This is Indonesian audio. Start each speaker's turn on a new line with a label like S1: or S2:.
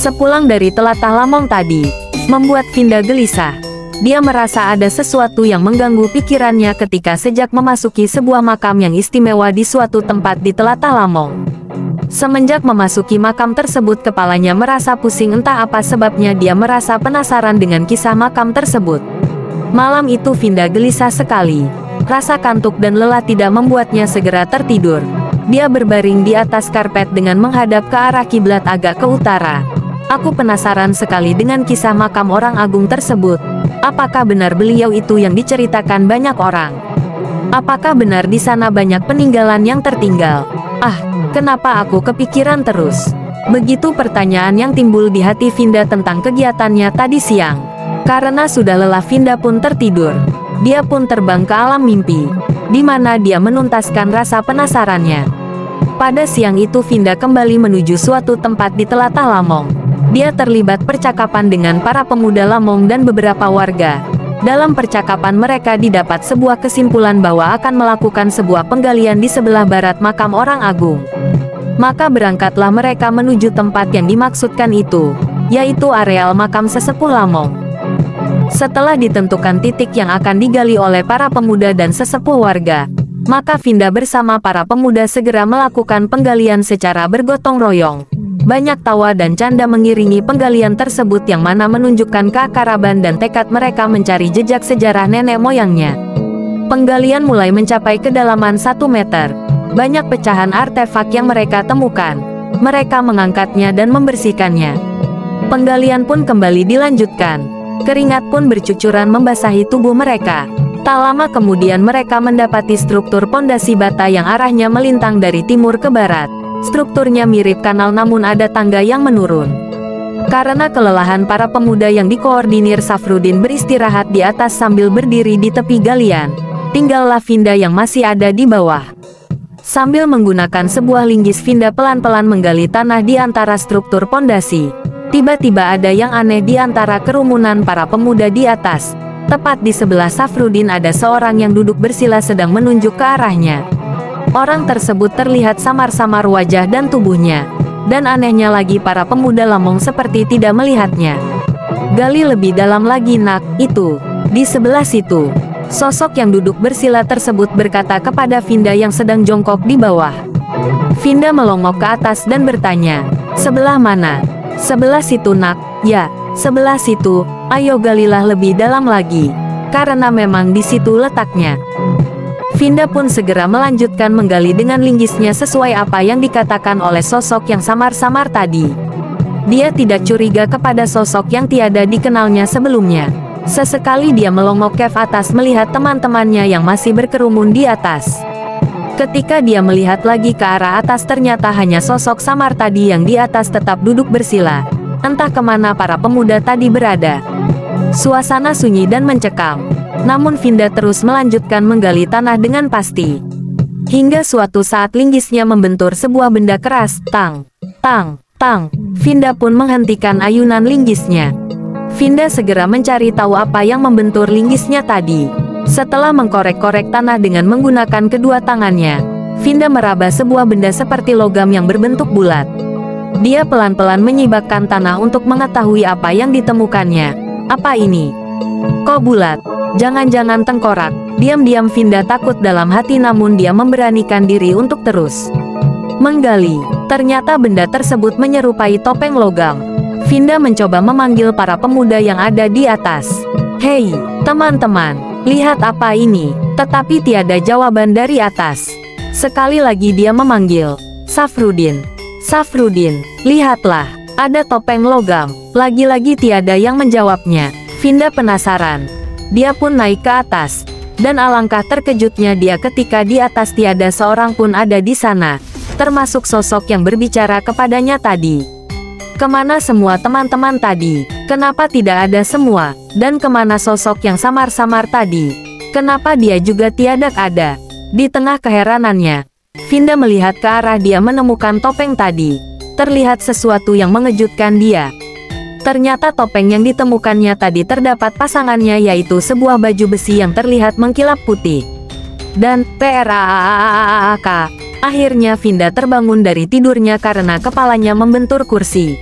S1: Sepulang dari telatah Lamong tadi, membuat Vinda gelisah. Dia merasa ada sesuatu yang mengganggu pikirannya ketika sejak memasuki sebuah makam yang istimewa di suatu tempat di telatah Lamong. Semenjak memasuki makam tersebut, kepalanya merasa pusing, entah apa sebabnya dia merasa penasaran dengan kisah makam tersebut. Malam itu Vinda gelisah sekali. Rasa kantuk dan lelah tidak membuatnya segera tertidur. Dia berbaring di atas karpet dengan menghadap ke arah kiblat agak ke utara. Aku penasaran sekali dengan kisah makam orang agung tersebut. Apakah benar beliau itu yang diceritakan banyak orang? Apakah benar di sana banyak peninggalan yang tertinggal? Kenapa aku kepikiran terus? Begitu pertanyaan yang timbul di hati Vinda tentang kegiatannya tadi siang. Karena sudah lelah, Vinda pun tertidur. Dia pun terbang ke alam mimpi, di mana dia menuntaskan rasa penasarannya. Pada siang itu Vinda kembali menuju suatu tempat di telatah Lamong. Dia terlibat percakapan dengan para pemuda Lamong dan beberapa warga. Dalam percakapan mereka didapat sebuah kesimpulan bahwa akan melakukan sebuah penggalian di sebelah barat makam orang agung. Maka berangkatlah mereka menuju tempat yang dimaksudkan itu, yaitu areal makam sesepuh Lamong. Setelah ditentukan titik yang akan digali oleh para pemuda dan sesepuh warga, maka Vinda bersama para pemuda segera melakukan penggalian secara bergotong royong. Banyak tawa dan canda mengiringi penggalian tersebut yang mana menunjukkan keakraban dan tekad mereka mencari jejak sejarah nenek moyangnya. Penggalian mulai mencapai kedalaman 1 meter. Banyak pecahan artefak yang mereka temukan. Mereka mengangkatnya dan membersihkannya. Penggalian pun kembali dilanjutkan. Keringat pun bercucuran membasahi tubuh mereka. Tak lama kemudian mereka mendapati struktur pondasi bata yang arahnya melintang dari timur ke barat. Strukturnya mirip kanal namun ada tangga yang menurun. Karena kelelahan, para pemuda yang dikoordinir Safrudin beristirahat di atas sambil berdiri di tepi galian. Tinggallah Vinda yang masih ada di bawah. Sambil menggunakan sebuah linggis, Vinda pelan-pelan menggali tanah di antara struktur pondasi. Tiba-tiba ada yang aneh di antara kerumunan para pemuda di atas. Tepat di sebelah Safrudin ada seorang yang duduk bersila sedang menunjuk ke arahnya. Orang tersebut terlihat samar-samar wajah dan tubuhnya. Dan anehnya lagi, para pemuda Lamong seperti tidak melihatnya. Gali lebih dalam lagi, nak. Itu, di sebelah situ. Sosok yang duduk bersila tersebut berkata kepada Vinda yang sedang jongkok di bawah. Vinda melongok ke atas dan bertanya, "Sebelah mana?" "Sebelah situ, nak." "Ya, sebelah situ. Ayo galilah lebih dalam lagi. Karena memang di situ letaknya." Vinda pun segera melanjutkan menggali dengan linggisnya sesuai apa yang dikatakan oleh sosok yang samar-samar tadi. Dia tidak curiga kepada sosok yang tiada dikenalnya sebelumnya. Sesekali dia melongok ke atas melihat teman-temannya yang masih berkerumun di atas. Ketika dia melihat lagi ke arah atas, ternyata hanya sosok samar tadi yang di atas tetap duduk bersila. Entah kemana para pemuda tadi berada. Suasana sunyi dan mencekam. Namun Vinda terus melanjutkan menggali tanah dengan pasti. Hingga suatu saat linggisnya membentur sebuah benda keras. Tang, tang, tang. Vinda pun menghentikan ayunan linggisnya. Vinda segera mencari tahu apa yang membentur linggisnya tadi. Setelah mengkorek-korek tanah dengan menggunakan kedua tangannya, Vinda meraba sebuah benda seperti logam yang berbentuk bulat. Dia pelan-pelan menyibakkan tanah untuk mengetahui apa yang ditemukannya. Apa ini? Kok bulat? Jangan-jangan tengkorak. Diam-diam Vinda takut dalam hati, namun dia memberanikan diri untuk terus menggali. Ternyata benda tersebut menyerupai topeng logam. Vinda mencoba memanggil para pemuda yang ada di atas. "Hei, teman-teman, lihat apa ini?" Tetapi tiada jawaban dari atas. Sekali lagi dia memanggil, "Safrudin, Safrudin, lihatlah, ada topeng logam." Lagi-lagi tiada yang menjawabnya. Vinda penasaran. Dia pun naik ke atas. Dan alangkah terkejutnya dia ketika di atas tiada seorang pun ada di sana. Termasuk sosok yang berbicara kepadanya tadi. Kemana semua teman-teman tadi? Kenapa tidak ada semua? Dan kemana sosok yang samar-samar tadi? Kenapa dia juga tiada ada? Di tengah keheranannya, Vinda melihat ke arah dia menemukan topeng tadi. Terlihat sesuatu yang mengejutkan dia. Ternyata topeng yang ditemukannya tadi terdapat pasangannya, yaitu sebuah baju besi yang terlihat mengkilap putih. Dan akhirnya Vinda terbangun dari tidurnya karena kepalanya membentur kursi.